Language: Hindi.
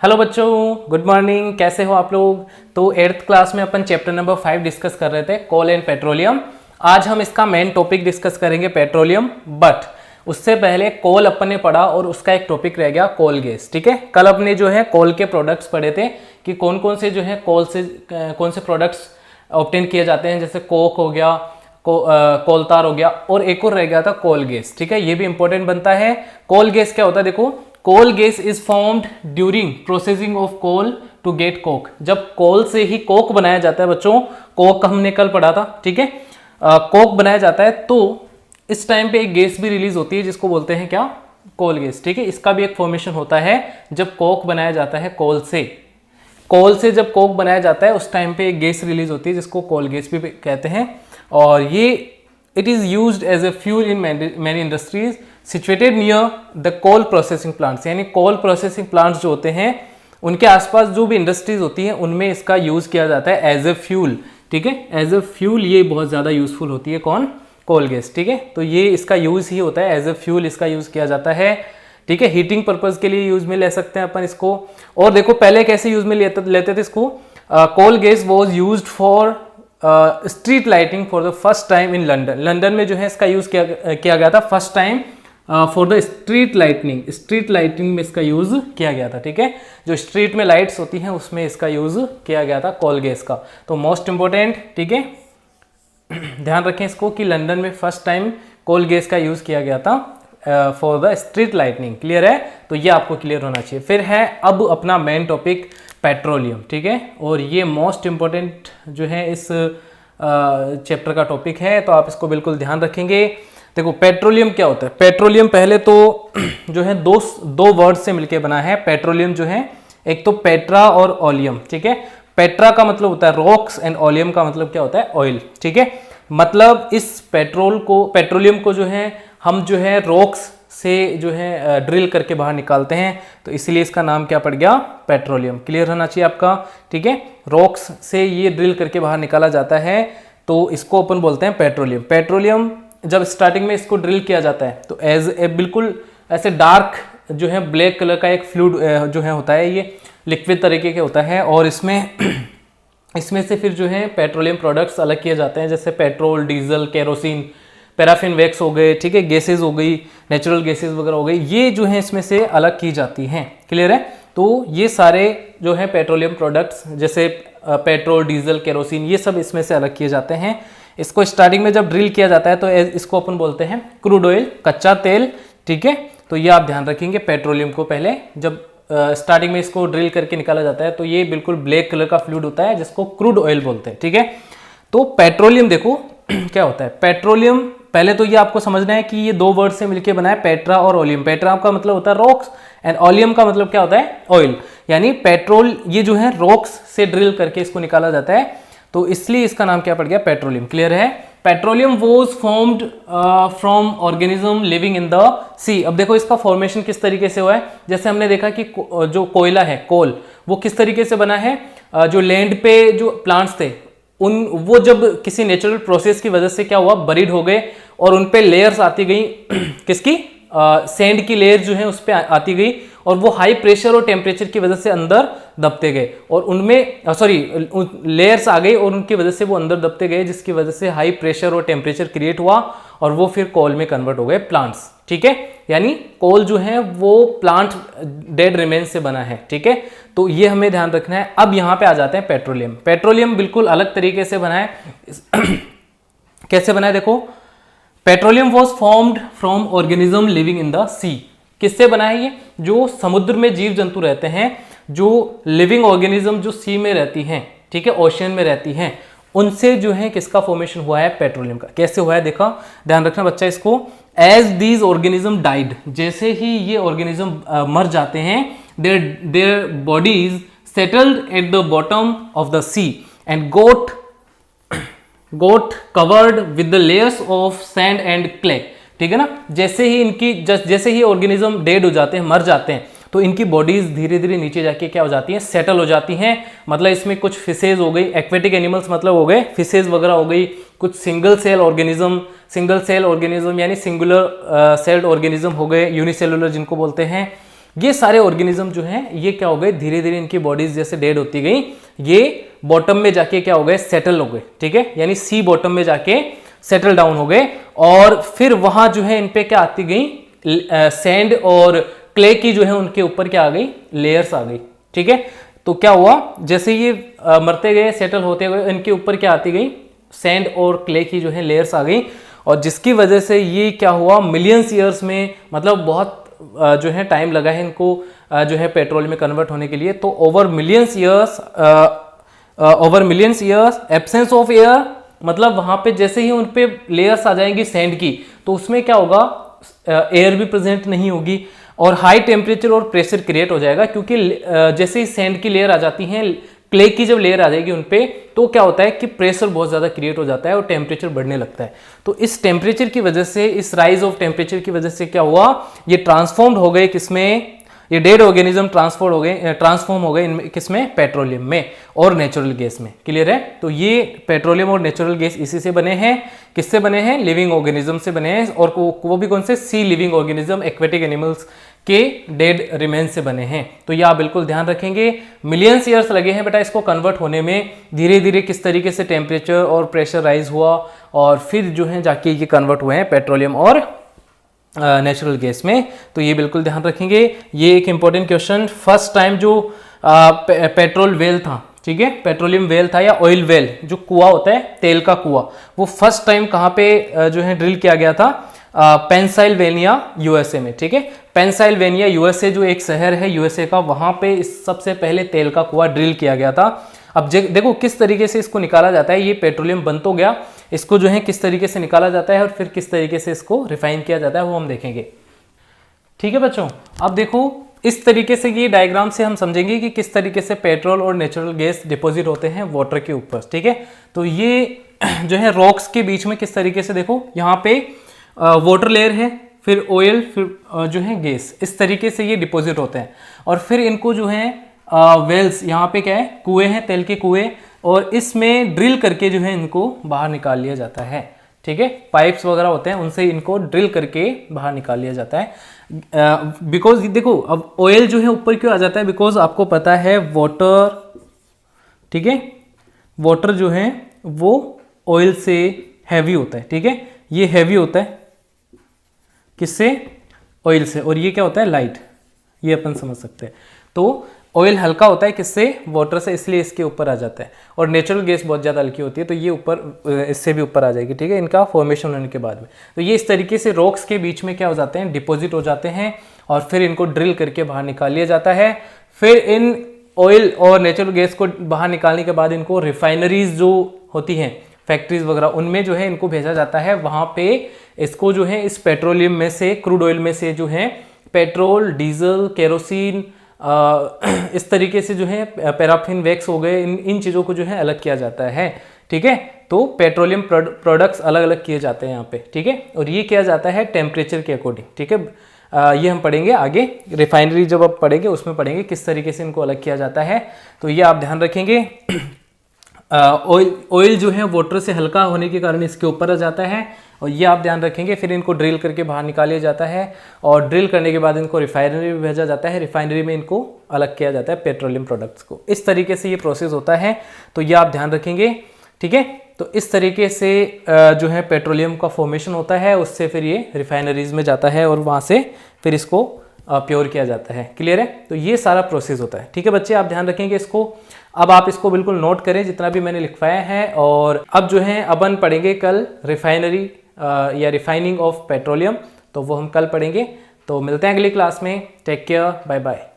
हेलो बच्चों, गुड मॉर्निंग। कैसे हो आप लोग। तो 8th क्लास में अपन चैप्टर नंबर 5 डिस्कस कर रहे थे, कोल एंड पेट्रोलियम। आज हम इसका मेन टॉपिक डिस्कस करेंगे पेट्रोलियम, बट उससे पहले कोल अपन ने पढ़ा और उसका एक टॉपिक रह गया कोल गैस। ठीक है, कल अपने जो है कोल के प्रोडक्ट्स पढ़े थे कि कौन कौन से जो है कोल से कौन से प्रोडक्ट्स ऑब्टेन किए जाते हैं, जैसे कोक हो गया, कोलतार हो गया, और एक और रह गया था कोल गैस। ठीक है, ये भी इंपॉर्टेंट बनता है। कोल गैस क्या होता है, देखो, coal gas is formed during processing of coal to get coke. जब कोल से ही कोक बनाया जाता है बच्चों, कोक हमने कल पढ़ा था। ठीक है, कोक बनाया जाता है तो इस टाइम पे एक गैस भी रिलीज होती है जिसको बोलते हैं क्या, कोल गैस। ठीक है, इसका भी एक फॉर्मेशन होता है जब कोक बनाया जाता है कोल से। कोल से जब कोक बनाया जाता है उस टाइम पे एक गैस रिलीज होती है जिसको कोल गैस भी कहते हैं, और ये it is used as a fuel in many industries situated near the coal processing plants. यानी कोल प्रोसेसिंग प्लांट्स जो होते हैं उनके आसपास जो भी इंडस्ट्रीज होती हैं उनमें इसका यूज किया जाता है एज ए फ्यूल। ठीक है, एज ए फ्यूल ये बहुत ज़्यादा यूजफुल होती है, कौन, कोल गैस। ठीक है, तो ये इसका यूज ही होता है, एज ए फ्यूल इसका यूज किया जाता है। ठीक है, हीटिंग पर्पज के लिए यूज में ले सकते हैं अपन इसको। और देखो पहले कैसे यूज में लेते थे इसको। Coal gas was use for street lighting for the first time in London. London में जो है इसका यूज किया गया था first time for the street lightning. Street lighting में इसका यूज किया गया था। ठीक है, जो स्ट्रीट में लाइट्स होती हैं उसमें इसका यूज किया गया था कोल गैस का। तो मोस्ट इंपॉर्टेंट, ठीक है, ध्यान रखें इसको कि लंदन में फर्स्ट टाइम कोल गैस का यूज किया गया था for the street lightning. Clear है, तो ये आपको क्लियर होना चाहिए। फिर है अब अपना मेन टॉपिक पेट्रोलियम। ठीक है, और ये मोस्ट इंपॉर्टेंट जो है इस चैप्टर का टॉपिक है, तो आप इसको बिल्कुल ध्यान रखेंगे। देखो पेट्रोलियम क्या होता है। पेट्रोलियम पहले तो जो है दो वर्ड से मिलके बना है। पेट्रोलियम जो है एक तो पेट्रा और ओलियम। ठीक है, पेट्रा का मतलब होता है रॉक्स एंड ओलियम का मतलब क्या होता है, ऑयल। ठीक है, मतलब इस पेट्रोलियम को जो है हम जो है रॉक्स से जो है ड्रिल करके बाहर निकालते हैं, तो इसीलिए इसका नाम क्या पड़ गया, पेट्रोलियम। क्लियर होना चाहिए आपका। ठीक है, रॉक्स से ये ड्रिल करके बाहर निकाला जाता है तो इसको अपन बोलते हैं पेट्रोलियम। पेट्रोलियम जब स्टार्टिंग में इसको ड्रिल किया जाता है तो एज ए बिल्कुल ऐसे डार्क जो है ब्लैक कलर का एक फ्लूइड जो है होता है, ये लिक्विड तरीके के होता है, और इसमें से फिर जो है पेट्रोलियम प्रोडक्ट्स अलग किए जाते हैं, जैसे petrol, diesel, kerosene, paraffin wax हो गए। ठीक है, गैसेज हो गई, नेचुरल गैसेज वगैरह हो गई, ये जो है इसमें से अलग की जाती हैं। क्लियर है, तो ये सारे जो है पेट्रोलियम प्रोडक्ट्स जैसे पेट्रोल, डीजल, केरोसिन, ये सब इसमें से अलग किए जाते हैं। इसको स्टार्टिंग में जब ड्रिल किया जाता है तो इसको अपन बोलते हैं क्रूड ऑयल, कच्चा तेल। ठीक है, तो ये आप ध्यान रखेंगे। पेट्रोलियम को पहले जब स्टार्टिंग में इसको ड्रिल करके निकाला जाता है तो ये बिल्कुल ब्लैक कलर का फ्लूइड होता है जिसको क्रूड ऑयल बोलते हैं। ठीक है, तो पेट्रोलियम देखो क्या होता है। पेट्रोलियम पहले तो ये आपको समझना है कि ये दो वर्ड से मिलकर बना है, पेट्रा और ओलियम। पेट्रा का मतलब होता है रॉक्स एंड ओलियम का मतलब क्या होता है, ऑयल। यानी पेट्रोल ये जो है रॉक्स से ड्रिल करके इसको निकाला जाता है, तो इसलिए इसका नाम क्या पड़ गया, पेट्रोलियम। क्लियर है। Petroleum was formed from organism living in the sea. अब देखो इसका फॉर्मेशन किस तरीके से हुआ है। जैसे हमने देखा कि जो कोयला है, कोल, वो किस तरीके से बना है, जो लैंड पे जो प्लांट्स थे वो जब किसी नेचुरल प्रोसेस की वजह से क्या हुआ, बरीड हो गए और उन पे लेयर्स आती गई किसकी, सैंड की लेयर जो है उस पर आती गई, और वो हाई प्रेशर और टेम्परेचर की वजह से अंदर दबते गए, और उनमें लेयर्स आ गई और उनकी वजह से वो अंदर दबते गए, जिसकी वजह से हाई प्रेशर और टेम्परेचर क्रिएट हुआ और वो फिर कोल में कन्वर्ट हो गए प्लांट्स। ठीक है, यानी कोल जो है वो प्लांट डेड रिमेन से बना है। ठीक है, तो ये हमें ध्यान रखना है। अब यहाँ पे आ जाते हैं पेट्रोलियम। पेट्रोलियम बिल्कुल अलग तरीके से बना है। कैसे बना है, देखो, petroleum was formed from organism living in the sea. किससे बना है ये, जो समुद्र में जीव जंतु रहते हैं, जो लिविंग ऑर्गेनिज्म जो सी में रहती हैं, ठीक है, ओशियन में रहती हैं, उनसे जो है किसका फॉर्मेशन हुआ है, पेट्रोलियम का। कैसे हुआ है देखा, ध्यान रखना बच्चा इसको। एज दीज ऑर्गेनिज्म डाइड, जैसे ही ये ऑर्गेनिज्म मर जाते हैं, their bodies settled at the bottom of the sea and got covered with the layers of sand and clay. ठीक है ना, जैसे ही ऑर्गेनिज्म डेड हो जाते हैं, मर जाते हैं, तो इनकी बॉडीज धीरे धीरे नीचे जाके क्या हो जाती हैं, सेटल हो जाती हैं। मतलब इसमें कुछ फिशेज हो गई, एक्वेटिक एनिमल्स मतलब हो गए, फिशेज वगैरह हो गई, कुछ सिंगल सेल ऑर्गेनिज्म यानी सिंगुलर सेल्ड ऑर्गेनिज्म हो गए, यूनिसेलुलर जिनको बोलते हैं, ये सारे ऑर्गेनिज्म जो हैं ये क्या हो गए, धीरे धीरे इनकी बॉडीज जैसे डेड होती गई, ये बॉटम में जाके क्या हो गए, सेटल हो गए, ठीक है, यानी सी बॉटम में जाके सेटल डाउन हो गए। और फिर वहां जो है इन पे क्या आती गई, सैंड और क्ले की जो है उनके ऊपर क्या आ गई, लेयर्स आ गई, ठीक है। तो क्या हुआ, जैसे ये मरते गए, सेटल होते गए, इनके ऊपर क्या आती गई, सैंड और क्ले की जो है लेयर्स आ गई, और जिसकी वजह से ये क्या हुआ, मिलियंस ईयर्स में, मतलब बहुत जो है टाइम लगा है इनको जो है पेट्रोल में कन्वर्ट होने के लिए। तो over millions years absence of air, मतलब वहां पे जैसे ही उन पे लेयर्स आ जाएंगी सैंड की, तो उसमें क्या होगा, एयर भी प्रेजेंट नहीं होगी और हाई टेम्परेचर और प्रेशर क्रिएट हो जाएगा, क्योंकि जैसे ही सैंड की लेयर आ जाती है, क्ले की जब लेयर आ जाएगी उन पे, तो क्या होता है कि प्रेशर बहुत ज़्यादा क्रिएट हो जाता है और टेम्परेचर बढ़ने लगता है। तो इस टेम्परेचर की वजह से, इस राइज ऑफ टेम्परेचर की वजह से क्या हुआ, ये ट्रांसफॉर्म्ड हो गए किसमें, ये डेड ऑर्गेनिज्म ट्रांसफॉर्म हो गए इनमें, किसमें, पेट्रोलियम में और नेचुरल गैस में। क्लियर है। तो ये पेट्रोलियम और नेचुरल गैस इसी से बने हैं, किससे बने हैं, लिविंग ऑर्गेनिज्म से बने हैं, और वो भी कौन से, सी लिविंग ऑर्गेनिज्म, एक्वेटिक एनिमल्स के डेड रिमेन्स से बने हैं। तो ये आप बिल्कुल ध्यान रखेंगे, मिलियंस ईयर्स लगे हैं बेटा इसको कन्वर्ट होने में, धीरे धीरे किस तरीके से टेम्परेचर और प्रेशर राइज हुआ और फिर जो है जाके ये कन्वर्ट हुए हैं पेट्रोलियम और नेचुरल गैस में। तो ये बिल्कुल ध्यान रखेंगे। ये एक इंपॉर्टेंट क्वेश्चन, फर्स्ट टाइम जो पेट्रोल वेल था, ठीक है, पेट्रोलियम वेल था या ऑयल वेल, जो कुआं होता है तेल का कुआं, वो फर्स्ट टाइम कहाँ पे जो है ड्रिल किया गया था, पेंसिल्वेनिया यूएसए में, ठीक है। पेंसिल्वेनिया यूएसए जो एक शहर है यूएसए का, वहां पे इस सबसे पहले तेल का कुआं ड्रिल किया गया था। अब देखो किस तरीके से इसको निकाला जाता है, ये पेट्रोलियम बन तो गया, इसको जो है किस तरीके से निकाला जाता है और फिर किस तरीके से इसको रिफाइन किया जाता है वो हम देखेंगे, ठीक है बच्चों। अब देखो इस तरीके से ये डायग्राम से हम समझेंगे कि किस तरीके से पेट्रोल और नेचुरल गैस डिपॉजिट होते हैं वाटर के ऊपर, ठीक है। तो ये जो है रॉक्स के बीच में किस तरीके से, देखो यहाँ पे वाटर लेयर है, फिर ऑयल, फिर जो है गैस, इस तरीके से ये डिपॉजिट होते हैं। और फिर इनको जो है वेल्स, यहाँ पे क्या है, कुएं हैं, तेल के कुएं, और इसमें ड्रिल करके जो है इनको बाहर निकाल लिया जाता है, ठीक है। पाइप्स वगैरह होते हैं, उनसे इनको ड्रिल करके बाहर निकाल लिया जाता है। बिकॉज देखो अब ऑयल जो है ऊपर क्यों आ जाता है, बिकॉज आपको पता है वाटर, ठीक है, वाटर जो है वो ऑयल से हैवी होता है, ठीक है, ये हैवी होता है किससे, ऑयल से, और ये क्या होता है, लाइट, ये अपन समझ सकते हैं। तो ऑयल हल्का होता है किससे, वाटर से, इसलिए इसके ऊपर आ जाता है, और नेचुरल गैस बहुत ज़्यादा हल्की होती है, तो ये ऊपर, इससे भी ऊपर आ जाएगी, ठीक है, इनका फॉर्मेशन होने के बाद में। तो ये इस तरीके से रॉक्स के बीच में क्या हो जाते हैं, डिपॉजिट हो जाते हैं, और फिर इनको ड्रिल करके बाहर निकाल लिया जाता है। फिर इन ऑयल और नेचुरल गैस को बाहर निकालने के बाद इनको रिफाइनरीज जो होती हैं, फैक्ट्रीज वगैरह, उनमें जो है इनको भेजा जाता है। वहाँ पे इसको जो है इस पेट्रोलियम में से, क्रूड ऑयल में से जो है पेट्रोल, डीजल, केरोसिन, इस तरीके से जो है पैराफिन, वैक्स हो गए, इन चीज़ों को जो है अलग किया जाता है, ठीक है। तो पेट्रोलियम प्रोडक्ट्स अलग अलग किए जाते हैं यहाँ पे, ठीक है, और ये किया जाता है टेम्परेचर के अकॉर्डिंग, ठीक है। ये हम पढ़ेंगे आगे, रिफाइनरी जब आप पढ़ेंगे उसमें पढ़ेंगे किस तरीके से इनको अलग किया जाता है। तो ये आप ध्यान रखेंगे। ऑयल जो है वाटर से हल्का होने के कारण इसके ऊपर आ जाता है, और ये आप ध्यान रखेंगे। फिर इनको ड्रिल करके बाहर निकाल लिया जाता है, और ड्रिल करने के बाद इनको रिफाइनरी में भेजा जाता है, रिफाइनरी में इनको अलग किया जाता है पेट्रोलियम प्रोडक्ट्स को। इस तरीके से ये प्रोसेस होता है, तो ये आप ध्यान रखेंगे, ठीक है। तो इस तरीके से जो है पेट्रोलियम का फॉर्मेशन होता है, उससे फिर ये रिफाइनरीज में जाता है और वहाँ से फिर इसको प्योर किया जाता है। क्लियर है। तो ये सारा प्रोसेस होता है, ठीक है बच्चे, आप ध्यान रखेंगे इसको। अब आप इसको बिल्कुल नोट करें जितना भी मैंने लिखवाया है। और अब जो है अपन पढ़ेंगे कल रिफाइनरी या रिफाइनिंग ऑफ पेट्रोलियम, तो वो हम कल पढ़ेंगे। तो मिलते हैं अगली क्लास में। Take care, bye bye.